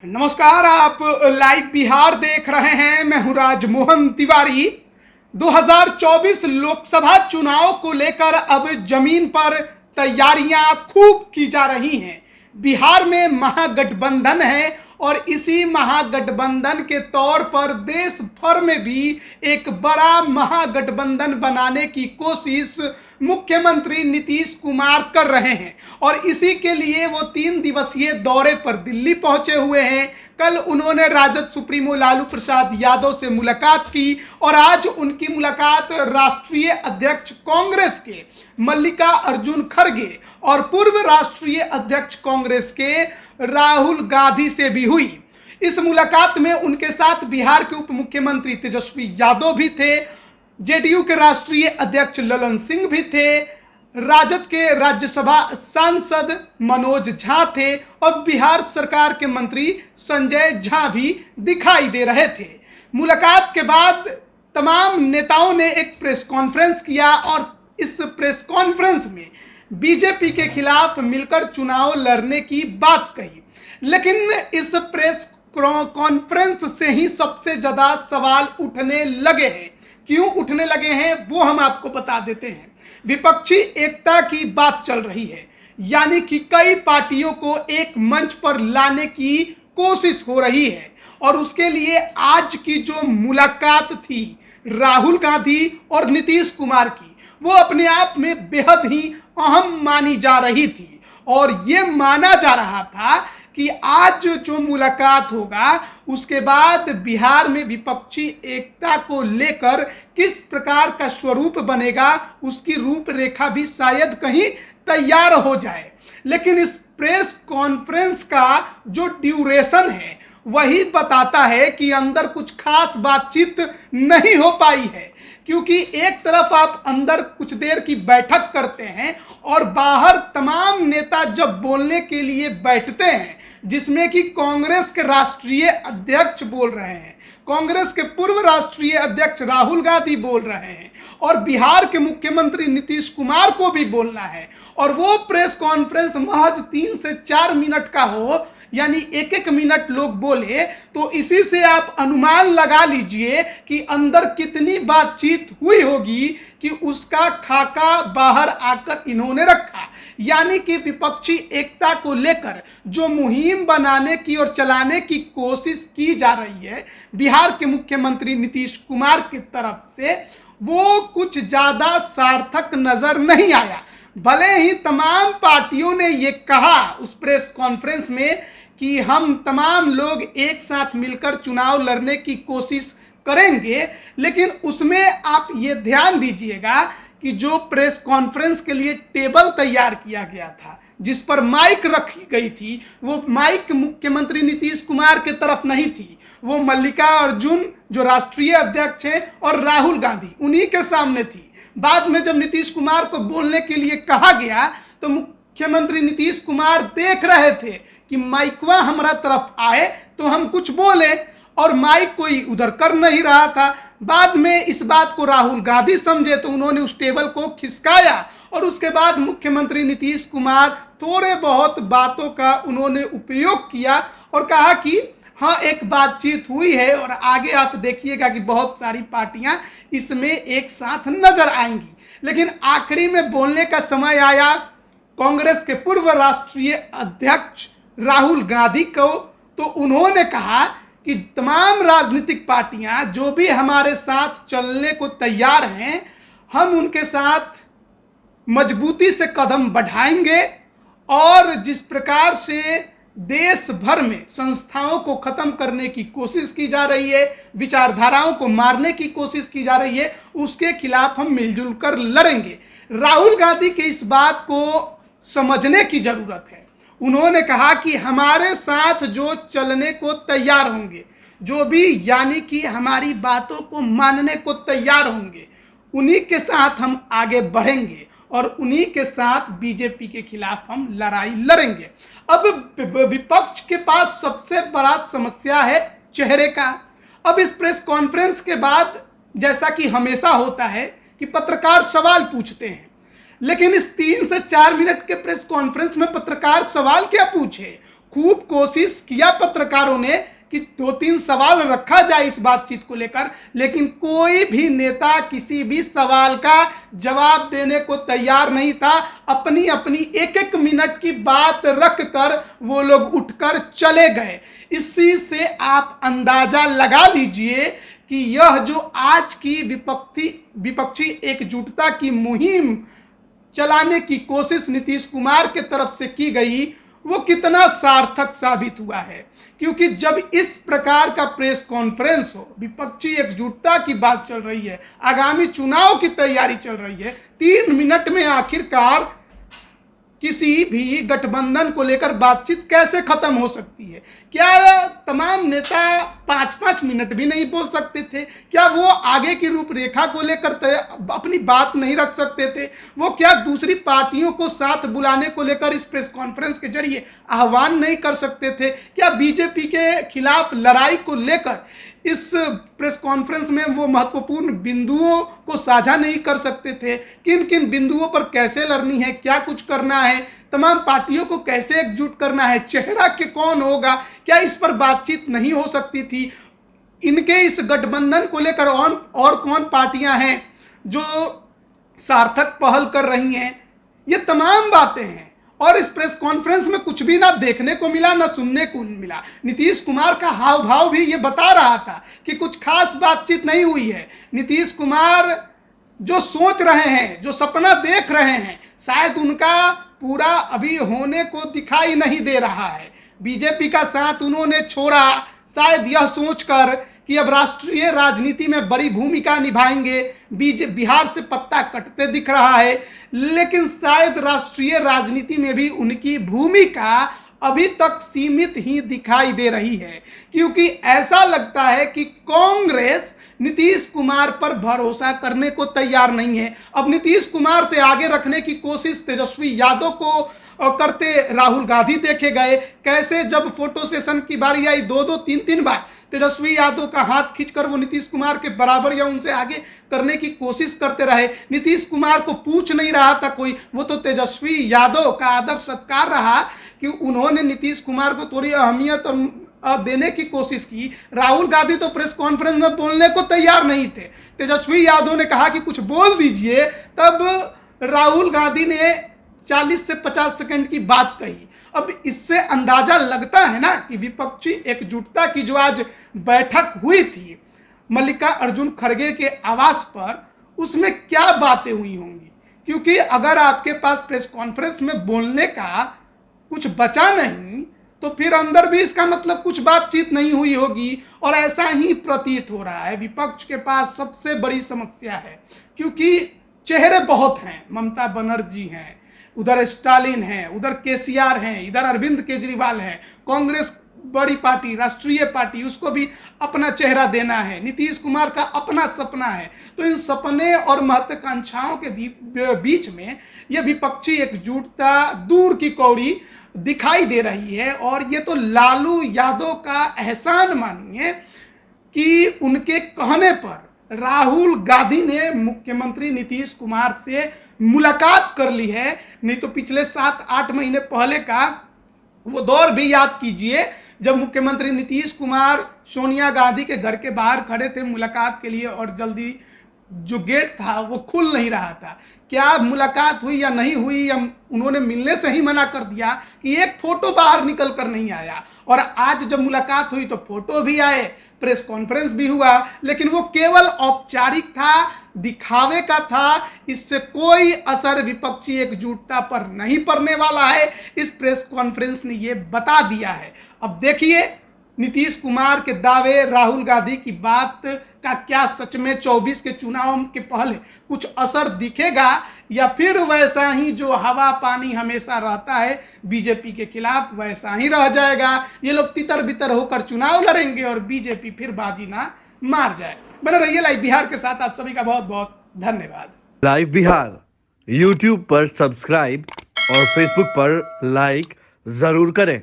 नमस्कार, आप लाइव बिहार देख रहे हैं। मैं हूं राजमोहन तिवारी। 2024 लोकसभा चुनाव को लेकर अब जमीन पर तैयारियां खूब की जा रही हैं। बिहार में महागठबंधन है और इसी महागठबंधन के तौर पर देश भर में भी एक बड़ा महागठबंधन बनाने की कोशिश मुख्यमंत्री नीतीश कुमार कर रहे हैं और इसी के लिए वो 3 दिवसीय दौरे पर दिल्ली पहुंचे हुए हैं। कल उन्होंने राजद सुप्रीमो लालू प्रसाद यादव से मुलाकात की और आज उनकी मुलाकात राष्ट्रीय अध्यक्ष कांग्रेस के मल्लिकार्जुन खड़गे और पूर्व राष्ट्रीय अध्यक्ष कांग्रेस के राहुल गांधी से भी हुई। इस मुलाकात में उनके साथ बिहार के उप मुख्यमंत्री तेजस्वी यादव भी थे, जेडीयू के राष्ट्रीय अध्यक्ष ललन सिंह भी थे, राजद के राज्यसभा सांसद मनोज झा थे और बिहार सरकार के मंत्री संजय झा भी दिखाई दे रहे थे। मुलाकात के बाद तमाम नेताओं ने एक प्रेस कॉन्फ्रेंस किया और इस प्रेस कॉन्फ्रेंस में बीजेपी के खिलाफ मिलकर चुनाव लड़ने की बात कही। लेकिन इस प्रेस कॉन्फ्रेंस से ही सबसे ज्यादा सवाल उठने लगे हैं। क्यों उठने लगे हैं वो हम आपको बता देते हैं। विपक्षी एकता की बात चल रही है, यानी कि कई पार्टियों को एक मंच पर लाने की कोशिश हो रही है और उसके लिए आज की जो मुलाकात थी राहुल गांधी और नीतीश कुमार की, वो अपने आप में बेहद ही अहम मानी जा रही थी और ये माना जा रहा था कि आज जो मुलाकात होगा उसके बाद बिहार में विपक्षी एकता को लेकर किस प्रकार का स्वरूप बनेगा, उसकी रूपरेखा भी शायद कहीं तैयार हो जाए। लेकिन इस प्रेस कॉन्फ्रेंस का जो ड्यूरेशन है वही बताता है कि अंदर कुछ खास बातचीत नहीं हो पाई है, क्योंकि एक तरफ आप अंदर कुछ देर की बैठक करते हैं और बाहर तमाम नेता जब बोलने के लिए बैठते हैं, जिसमें कि कांग्रेस के राष्ट्रीय अध्यक्ष बोल रहे हैं, कांग्रेस के पूर्व राष्ट्रीय अध्यक्ष राहुल गांधी बोल रहे हैं और बिहार के मुख्यमंत्री नीतीश कुमार को भी बोलना है और वो प्रेस कॉन्फ्रेंस महज 3 से 4 मिनट का हो, यानी 1-1 मिनट लोग बोले, तो इसी से आप अनुमान लगा लीजिए कि अंदर कितनी बातचीत हुई होगी कि उसका खाका बाहर आकर इन्होंने रखा। यानी कि विपक्षी एकता को लेकर जो मुहिम बनाने की और चलाने की कोशिश की जा रही है बिहार के मुख्यमंत्री नीतीश कुमार की तरफ से, वो कुछ ज्यादा सार्थक नजर नहीं आया। भले ही तमाम पार्टियों ने ये कहा उस प्रेस कॉन्फ्रेंस में कि हम तमाम लोग एक साथ मिलकर चुनाव लड़ने की कोशिश करेंगे, लेकिन उसमें आप ये ध्यान दीजिएगा कि जो प्रेस कॉन्फ्रेंस के लिए टेबल तैयार किया गया था, जिस पर माइक रखी गई थी, वो माइक मुख्यमंत्री नीतीश कुमार के तरफ नहीं थी, वो मल्लिकार्जुन जो राष्ट्रीय अध्यक्ष हैं और राहुल गांधी उन्हीं के सामने थी। बाद में जब नीतीश कुमार को बोलने के लिए कहा गया तो मुख्यमंत्री नीतीश कुमार देख रहे थे कि माइकवा हमारा तरफ आए तो हम कुछ बोले और माइक कोई उधर कर नहीं रहा था। बाद में इस बात को राहुल गांधी समझे तो उन्होंने उस टेबल को खिसकाया और उसके बाद मुख्यमंत्री नीतीश कुमार थोड़े बहुत बातों का उन्होंने उपयोग किया और कहा कि हाँ, एक बातचीत हुई है और आगे आप देखिएगा कि बहुत सारी पार्टियां इसमें एक साथ नजर आएंगी। लेकिन आखिरी में बोलने का समय आया कांग्रेस के पूर्व राष्ट्रीय अध्यक्ष राहुल गांधी को, तो उन्होंने कहा कि तमाम राजनीतिक पार्टियां जो भी हमारे साथ चलने को तैयार हैं, हम उनके साथ मजबूती से कदम बढ़ाएंगे और जिस प्रकार से देश भर में संस्थाओं को खत्म करने की कोशिश की जा रही है, विचारधाराओं को मारने की कोशिश की जा रही है, उसके खिलाफ हम मिलजुल कर लड़ेंगे। राहुल गांधी के इस बात को समझने की जरूरत है। उन्होंने कहा कि हमारे साथ जो चलने को तैयार होंगे, जो भी यानी कि हमारी बातों को मानने को तैयार होंगे, उन्हीं के साथ हम आगे बढ़ेंगे और उन्हीं के साथ बीजेपी के खिलाफ हम लड़ाई लड़ेंगे। अब विपक्ष के पास सबसे बड़ा समस्या है चेहरे का। अब इस प्रेस कॉन्फ्रेंस के बाद जैसा कि हमेशा होता है कि पत्रकार सवाल पूछते हैं, लेकिन इस 3 से 4 मिनट के प्रेस कॉन्फ्रेंस में पत्रकार सवाल क्या पूछे, खूब कोशिश किया पत्रकारों ने कि 2-3 सवाल रखा जाए इस बातचीत को लेकर, लेकिन कोई भी नेता किसी भी सवाल का जवाब देने को तैयार नहीं था। अपनी अपनी एक एक मिनट की बात रख कर वो लोग उठकर चले गए। इसी से आप अंदाजा लगा लीजिए कि यह जो आज की विपक्षी एकजुटता की मुहिम चलाने की कोशिश नीतीश कुमार के तरफ से की गई, वो कितना सार्थक साबित हुआ है। क्योंकि जब इस प्रकार का प्रेस कॉन्फ्रेंस हो, विपक्षी एकजुटता की बात चल रही है, आगामी चुनाव की तैयारी चल रही है, 3 मिनट में आखिरकार किसी भी गठबंधन को लेकर बातचीत कैसे खत्म हो सकती है? क्या तमाम नेता 5-5 मिनट भी नहीं बोल सकते थे? क्या वो आगे की रूपरेखा को लेकर अपनी बात नहीं रख सकते थे? वो क्या दूसरी पार्टियों को साथ बुलाने को लेकर इस प्रेस कॉन्फ्रेंस के जरिए आह्वान नहीं कर सकते थे? क्या बीजेपी के खिलाफ लड़ाई को लेकर इस प्रेस कॉन्फ्रेंस में वो महत्वपूर्ण बिंदुओं को साझा नहीं कर सकते थे? किन किन बिंदुओं पर कैसे लड़नी है, क्या कुछ करना है, तमाम पार्टियों को कैसे एकजुट करना है, चेहरा के कौन होगा, क्या इस पर बातचीत नहीं हो सकती थी? इनके इस गठबंधन को लेकर और कौन पार्टियां हैं जो सार्थक पहल कर रही हैं? ये तमाम बातें हैं और इस प्रेस कॉन्फ्रेंस में कुछ भी ना देखने को मिला, ना सुनने को मिला। नीतीश कुमार का हाव भाव भी ये बता रहा था कि कुछ खास बातचीत नहीं हुई है। नीतीश कुमार जो सोच रहे हैं, जो सपना देख रहे हैं, शायद उनका पूरा अभी होने को दिखाई नहीं दे रहा है। बीजेपी का साथ उन्होंने छोड़ा शायद यह सोचकर कि अब राष्ट्रीय राजनीति में बड़ी भूमिका निभाएंगे। बिहार से पत्ता कटते दिख रहा है, लेकिन शायद राष्ट्रीय राजनीति में भी उनकी भूमिका अभी तक सीमित ही दिखाई दे रही है। क्योंकि ऐसा लगता है कि कांग्रेस नीतीश कुमार पर भरोसा करने को तैयार नहीं है। अब नीतीश कुमार से आगे रखने की कोशिश तेजस्वी यादव को करते राहुल गांधी देखे गए। कैसे जब फोटो सेशन की बारी आई, 2-2, 3-3 बार तेजस्वी यादव का हाथ खींचकर वो नीतीश कुमार के बराबर या उनसे आगे करने की कोशिश करते रहे। नीतीश कुमार को पूछ नहीं रहा था कोई, वो तो तेजस्वी यादव का आदर सत्कार रहा कि उन्होंने नीतीश कुमार को थोड़ी अहमियत और देने की कोशिश की। राहुल गांधी तो प्रेस कॉन्फ्रेंस में बोलने को तैयार नहीं थे। तेजस्वी यादव ने कहा कि कुछ बोल दीजिए, तब राहुल गांधी ने 40 से 50 सेकंड की बात कही। अब इससे अंदाजा लगता है ना कि विपक्षी एकजुटता की जो आज बैठक हुई थी मल्लिकार्जुन खड़गे के आवास पर, उसमें क्या बातें हुई होंगी। क्योंकि अगर आपके पास प्रेस कॉन्फ्रेंस में बोलने का कुछ बचा नहीं, तो फिर अंदर भी इसका मतलब कुछ बातचीत नहीं हुई होगी। और ऐसा ही प्रतीत हो रहा है। विपक्ष के पास सबसे बड़ी समस्या है, क्योंकि चेहरे बहुत हैं। ममता बनर्जी हैं, उधर स्टालिन हैं, उधर केसीआर हैं, इधर अरविंद केजरीवाल हैं। कांग्रेस बड़ी पार्टी, राष्ट्रीय पार्टी, उसको भी अपना चेहरा देना है। नीतीश कुमार का अपना सपना है। तो इन सपने और महत्वाकांक्षाओं के बीच में यह विपक्षी एकजुटता दूर की कौड़ी दिखाई दे रही है। और ये तो लालू यादव का एहसान मानिए कि उनके कहने पर राहुल गांधी ने मुख्यमंत्री नीतीश कुमार से मुलाकात कर ली है। नहीं तो पिछले 7-8 महीने पहले का वो दौर भी याद कीजिए, जब मुख्यमंत्री नीतीश कुमार सोनिया गांधी के घर के बाहर खड़े थे मुलाकात के लिए और जल्दी जो गेट था वो खुल नहीं रहा था। क्या मुलाकात हुई या नहीं हुई, या उन्होंने मिलने से ही मना कर दिया कि एक फोटो बाहर निकल कर नहीं आया। और आज जब मुलाकात हुई तो फोटो भी आए, प्रेस कॉन्फ्रेंस भी हुआ, लेकिन वो केवल औपचारिक था, दिखावे का था। इससे कोई असर विपक्षी एकजुटता पर नहीं पड़ने वाला है। इस प्रेस कॉन्फ्रेंस ने ये बता दिया है। अब देखिए नीतीश कुमार के दावे, राहुल गांधी की बात का क्या सच में 24 के चुनाव के पहले कुछ असर दिखेगा, या फिर वैसा ही जो हवा पानी हमेशा रहता है बीजेपी के खिलाफ वैसा ही रह जाएगा। ये लोग तितर बितर होकर चुनाव लड़ेंगे और बीजेपी फिर बाजी ना मार जाए। बने रहिए लाइव बिहार के साथ। आप सभी का बहुत बहुत धन्यवाद। लाइव बिहार यूट्यूब पर सब्सक्राइब और फेसबुक पर लाइक जरूर करें।